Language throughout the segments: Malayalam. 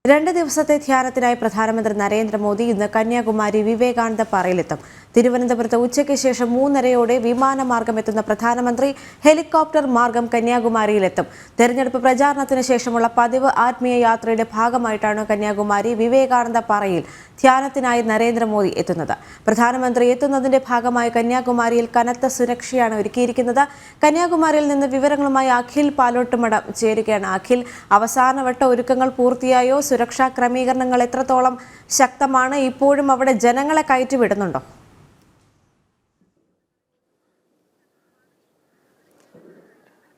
2 ദിവസത്തെ ധ്യാനത്തിനായി പ്രധാനമന്ത്രി നരേന്ദ്രമോദി ഇന്ന് കന്യാകുമാരി വിവേകാനന്ദ പാറയിലെത്തും. തിരുവനന്തപുരത്ത് ഉച്ചയ്ക്ക് ശേഷം 3:30 വിമാനമാർഗം എത്തുന്ന പ്രധാനമന്ത്രി ഹെലികോപ്റ്റർ മാർഗം കന്യാകുമാരിയിലെത്തും. തെരഞ്ഞെടുപ്പ് പ്രചാരണത്തിന് ശേഷമുള്ള പതിവ് ആത്മീയ യാത്രയുടെ ഭാഗമായിട്ടാണ് കന്യാകുമാരി വിവേകാനന്ദ പാറയിൽ ധ്യാനത്തിനായി നരേന്ദ്രമോദി എത്തുന്നത്. പ്രധാനമന്ത്രി എത്തുന്നതിന്റെ ഭാഗമായി കന്യാകുമാരിയിൽ കനത്ത സുരക്ഷയാണ് ഒരുക്കിയിരിക്കുന്നത്. കന്യാകുമാരിയിൽ നിന്ന് വിവരങ്ങളുമായി അഖിൽ പാലോട്ടുമടം ചേരുകയാണ്. അഖിൽ, അവസാനവട്ട ഒരുക്കങ്ങൾ പൂർത്തിയായോ? സുരക്ഷാ ക്രമീകരണങ്ങൾ എത്രത്തോളം ശക്തമാണ്? ഇപ്പോഴും അവിടെ ജനങ്ങളെ കയറ്റിവിടുന്നുണ്ടോ?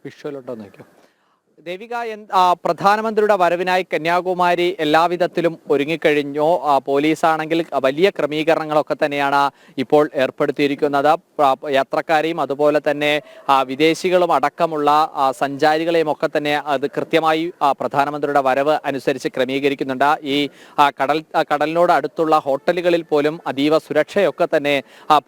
വിഷ്വലോട്ടോ നോക്കിയോ ദേവിക, പ്രധാനമന്ത്രിയുടെ വരവിനായി കന്യാകുമാരി എല്ലാവിധത്തിലും ഒരുങ്ങിക്കഴിഞ്ഞു. പോലീസാണെങ്കിൽ വലിയ ക്രമീകരണങ്ങളൊക്കെ തന്നെയാണ് ഇപ്പോൾ ഏർപ്പെടുത്തിയിരിക്കുന്നത്. യാത്രക്കാരെയും അതുപോലെ തന്നെ വിദേശികളും അടക്കമുള്ള സഞ്ചാരികളെയും ഒക്കെ തന്നെ അത് കൃത്യമായി പ്രധാനമന്ത്രിയുടെ വരവ് അനുസരിച്ച് ക്രമീകരിക്കുന്നുണ്ട്. ഈ കടലിനോട് അടുത്തുള്ള ഹോട്ടലുകളിൽ പോലും അതീവ സുരക്ഷയൊക്കെ തന്നെ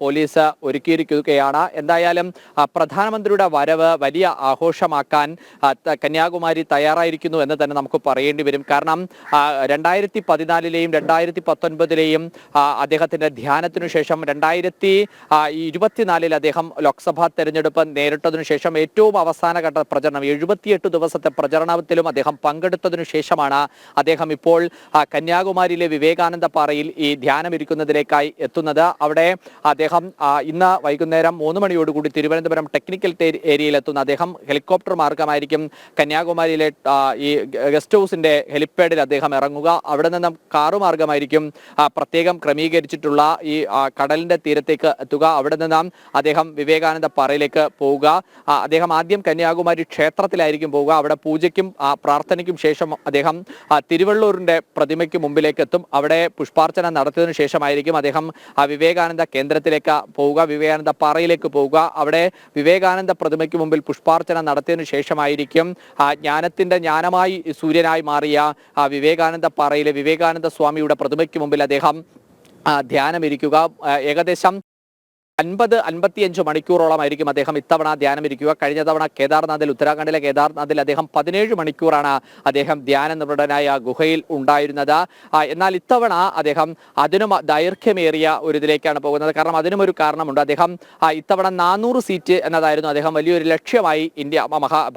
പോലീസ് ഒരുക്കിയിരിക്കുകയാണ്. എന്തായാലും പ്രധാനമന്ത്രിയുടെ വരവ് വലിയ ആഘോഷമാക്കാൻ കന്യാകുമാരി തയ്യാറായിരിക്കുന്നു എന്ന് തന്നെ നമുക്ക് പറയേണ്ടി വരും. കാരണം 2014-ലെയും 2019-ലെയും അദ്ദേഹത്തിന്റെ ധ്യാനത്തിനു ശേഷം 2024-ൽ അദ്ദേഹം ലോക്സഭാ തെരഞ്ഞെടുപ്പ് നേരിട്ടതിനു ശേഷം ഏറ്റവും അവസാനഘട്ട പ്രചരണം 78 ദിവസത്തെ പ്രചരണത്തിലും അദ്ദേഹം പങ്കെടുത്തതിനു ശേഷമാണ് അദ്ദേഹം ഇപ്പോൾ കന്യാകുമാരിയിലെ വിവേകാനന്ദ പാറയിൽ ഈ ധ്യാനം ഇരിക്കുന്നതിലേക്കായി എത്തുന്നത്. അവിടെ അദ്ദേഹം ഇന്ന് വൈകുന്നേരം 3 മണിയോടുകൂടി തിരുവനന്തപുരം ടെക്നിക്കൽ ഏരിയയിൽ എത്തുന്ന അദ്ദേഹം ഹെലികോപ്റ്റർ മാർഗമായിരിക്കും കന്യാകുമാരിയിലെ ഈ ഗസ്റ്റ് ഹൗസിന്റെ ഹെലിപ്പാഡിൽ അദ്ദേഹം ഇറങ്ങുക. അവിടെ നിന്നും കാറു മാർഗമായിരിക്കും പ്രത്യേകം ക്രമീകരിച്ചിട്ടുള്ള ഈ കടലിന്റെ തീരത്തേക്ക് എത്തുക. അവിടെ നിന്നും അദ്ദേഹം വിവേകാനന്ദ പാറയിലേക്ക് പോവുക. അദ്ദേഹം ആദ്യം കന്യാകുമാരി ക്ഷേത്രത്തിലായിരിക്കും പോവുക. അവിടെ പൂജയ്ക്കും പ്രാർത്ഥനയ്ക്കും ശേഷം അദ്ദേഹം തിരുവള്ളൂരിന്റെ പ്രതിമയ്ക്ക് മുമ്പിലേക്ക് എത്തും. അവിടെ പുഷ്പാർച്ചന നടത്തിയതിനു ശേഷമായിരിക്കും അദ്ദേഹം വിവേകാനന്ദ കേന്ദ്രത്തിലേക്ക് പോവുക, വിവേകാനന്ദ പാറയിലേക്ക് പോവുക. അവിടെ വിവേകാനന്ദ പ്രതിമയ്ക്ക് മുമ്പിൽ പുഷ്പാർച്ചന നടത്തിയതിനു ശേഷമായിരിക്കും ജ്ഞാനത്തിന്റെ ജ്ഞാനമായി സൂര്യനായി മാറിയ വിവേകാനന്ദ പാറയിലെ വിവേകാനന്ദ സ്വാമിയുടെ പ്രതിമയ്ക്ക് മുമ്പിൽ അദ്ദേഹം ധ്യാനമിരിക്കുക. ഏകദേശം 50-55 മണിക്കൂറോളമായിരിക്കും അദ്ദേഹം ഇത്തവണ ധ്യാനമിരിക്കുക. കഴിഞ്ഞ തവണ കേദാർനാഥിൽ, ഉത്തരാഖണ്ഡിലെ കേദാർനാഥിൽ അദ്ദേഹം 17 മണിക്കൂറാണ് അദ്ദേഹം ധ്യാനനിപുണനായ ഗുഹയിൽ ഉണ്ടായിരുന്നത്. എന്നാൽ ഇത്തവണ അദ്ദേഹം അതിനും ദൈർഘ്യമേറിയ ഒരു ഇതിലേക്കാണ് പോകുന്നത്. കാരണം അതിനും ഒരു കാരണമുണ്ട്. അദ്ദേഹം ഇത്തവണ 400 സീറ്റ് എന്നതായിരുന്നു അദ്ദേഹം വലിയൊരു ലക്ഷ്യമായി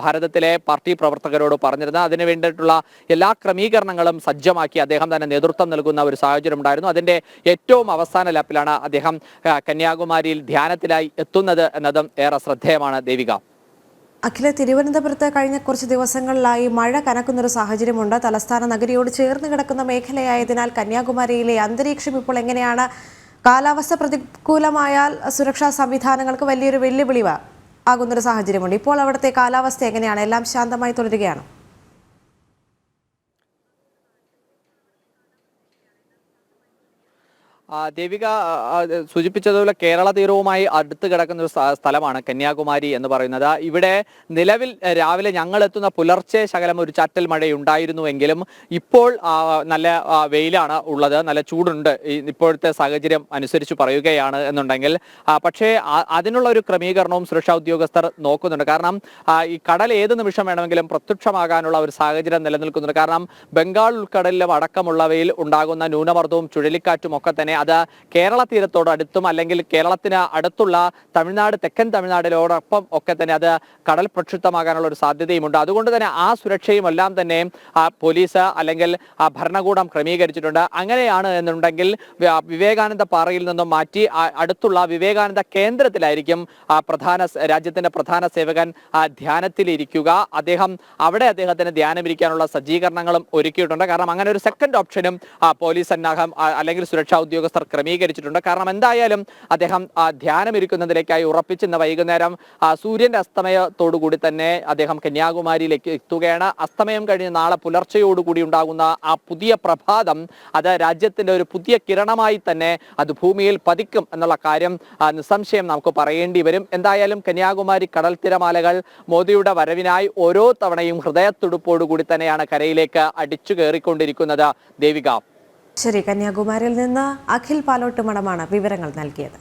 ഭാരതത്തിലെ പാർട്ടി പ്രവർത്തകരോട് പറഞ്ഞിരുന്നത്. അതിനു വേണ്ടിയിട്ടുള്ള എല്ലാ ക്രമീകരണങ്ങളും സജ്ജമാക്കി അദ്ദേഹം തന്നെ നേതൃത്വം നൽകുന്ന ഒരു സാഹചര്യം ഉണ്ടായിരുന്നു. അതിന്റെ ഏറ്റവും അവസാന ലാപ്പിലാണ് അദ്ദേഹം കന്യാകുമാരി ധ്യാനത്തിലായി എത്തുന്നത് എന്നതും ഏറെ ശ്രദ്ധേയമാണ്. ദേവിക, അഖില, തിരുവനന്തപുരത്ത് കഴിഞ്ഞ കുറച്ച് ദിവസങ്ങളിലായി മഴ കനക്കുന്നൊരു സാഹചര്യമുണ്ട്. തലസ്ഥാന നഗരിയോട് ചേർന്ന് കിടക്കുന്ന മേഖലയായതിനാൽ കന്യാകുമാരിയിലെ അന്തരീക്ഷം ഇപ്പോൾ എങ്ങനെയാണ്? കാലാവസ്ഥ പ്രതികൂലമായാൽ സുരക്ഷാ സംവിധാനങ്ങൾക്ക് വലിയൊരു വെല്ലുവിളി ആകുന്നൊരു സാഹചര്യമുണ്ട്. ഇപ്പോൾ അവിടുത്തെ കാലാവസ്ഥ എങ്ങനെയാണ്? എല്ലാം ശാന്തമായി തുടരുകയാണോ? ദേവിക സൂചിപ്പിച്ചതുപോലെ കേരള തീരവുമായി അടുത്ത് കിടക്കുന്ന ഒരു സ്ഥലമാണ് കന്യാകുമാരി എന്ന് പറയുന്നത്. ഇവിടെ നിലവിൽ രാവിലെ ഞങ്ങൾ എത്തുന്ന പുലർച്ചെ ശകലം ഒരു ചാറ്റൽ മഴയുണ്ടായിരുന്നുവെങ്കിലും ഇപ്പോൾ നല്ല വെയിലാണ് ഉള്ളത്, നല്ല ചൂടുണ്ട് ഇപ്പോഴത്തെ സാഹചര്യം അനുസരിച്ച് പറയുകയാണ് എന്നുണ്ടെങ്കിൽ. പക്ഷേ അതിനുള്ള ഒരു ക്രമീകരണവും സുരക്ഷാ ഉദ്യോഗസ്ഥർ നോക്കുന്നുണ്ട്. കാരണം ഈ കടൽ ഏത് നിമിഷം വേണമെങ്കിലും പ്രത്യക്ഷമാകാനുള്ള ഒരു സാഹചര്യം നിലനിൽക്കുന്നുണ്ട്. കാരണം ബംഗാൾ ഉൾക്കടലിലും അടക്കമുള്ളവയിൽ ഉണ്ടാകുന്ന ന്യൂനമർദ്ദവും ചുഴലിക്കാറ്റും ഒക്കെ തന്നെ അത് കേരള തീരത്തോട് അടുത്തും അല്ലെങ്കിൽ കേരളത്തിന് അടുത്തുള്ള തമിഴ്നാട്, തെക്കൻ തമിഴ്നാടിനോടൊപ്പം ഒക്കെ തന്നെ അത് കടൽ പ്രക്ഷുബ്ധമാകാനുള്ള ഒരു സാധ്യതയുമുണ്ട്. അതുകൊണ്ട് തന്നെ ആ സുരക്ഷയും എല്ലാം തന്നെ പോലീസ് അല്ലെങ്കിൽ ഭരണകൂടം ക്രമീകരിച്ചിട്ടുണ്ട്. അങ്ങനെയാണ് എന്നുണ്ടെങ്കിൽ വിവേകാനന്ദ പാറയിൽ നിന്നും മാറ്റി അടുത്തുള്ള വിവേകാനന്ദ കേന്ദ്രത്തിലായിരിക്കും രാജ്യത്തിന്റെ പ്രധാന സേവകൻ ധ്യാനത്തിലിരിക്കുക. അദ്ദേഹത്തിന് ധ്യാനമിരിക്കാനുള്ള സജ്ജീകരണങ്ങളും ഒരുക്കിയിട്ടുണ്ട്. കാരണം അങ്ങനെ ഒരു സെക്കൻഡ് ഓപ്ഷനും പോലീസ് സന്നാഹം അല്ലെങ്കിൽ സുരക്ഷാ ഉദ്യോഗസ്ഥർ ക്രമീകരിച്ചിട്ടുണ്ട്. കാരണം എന്തായാലും അദ്ദേഹം ധ്യാനമിരിക്കുന്നതിലേക്കായി ഉറപ്പിച്ചിന്ന് വൈകുന്നേരം സൂര്യന്റെ അസ്തമയത്തോടുകൂടി തന്നെ അദ്ദേഹം കന്യാകുമാരിയിലേക്ക് എത്തുകയാണ്. അസ്തമയം കഴിഞ്ഞ് നാളെ പുലർച്ചയോടുകൂടി ഉണ്ടാകുന്ന ആ പുതിയ പ്രഭാതം അത് രാജ്യത്തിന്റെ ഒരു പുതിയ കിരണമായി തന്നെ അത് ഭൂമിയിൽ പതിക്കും എന്നുള്ള കാര്യം നിസ്സംശയം നമുക്ക് പറയേണ്ടി വരും. എന്തായാലും കന്യാകുമാരി കടൽ തിരമാലകൾ മോദിയുടെ വരവിനായി ഓരോ തവണയും ഹൃദയത്തുടുപ്പോടുകൂടി തന്നെയാണ് കരയിലേക്ക് അടിച്ചു കയറിക്കൊണ്ടിരിക്കുന്നത്. ദേവിക, ശരി, കന്യാകുമാരിയിൽ നിന്ന് അഖിൽ പാലോട്ടുമടമാണ് വിവരങ്ങൾ നൽകിയത്.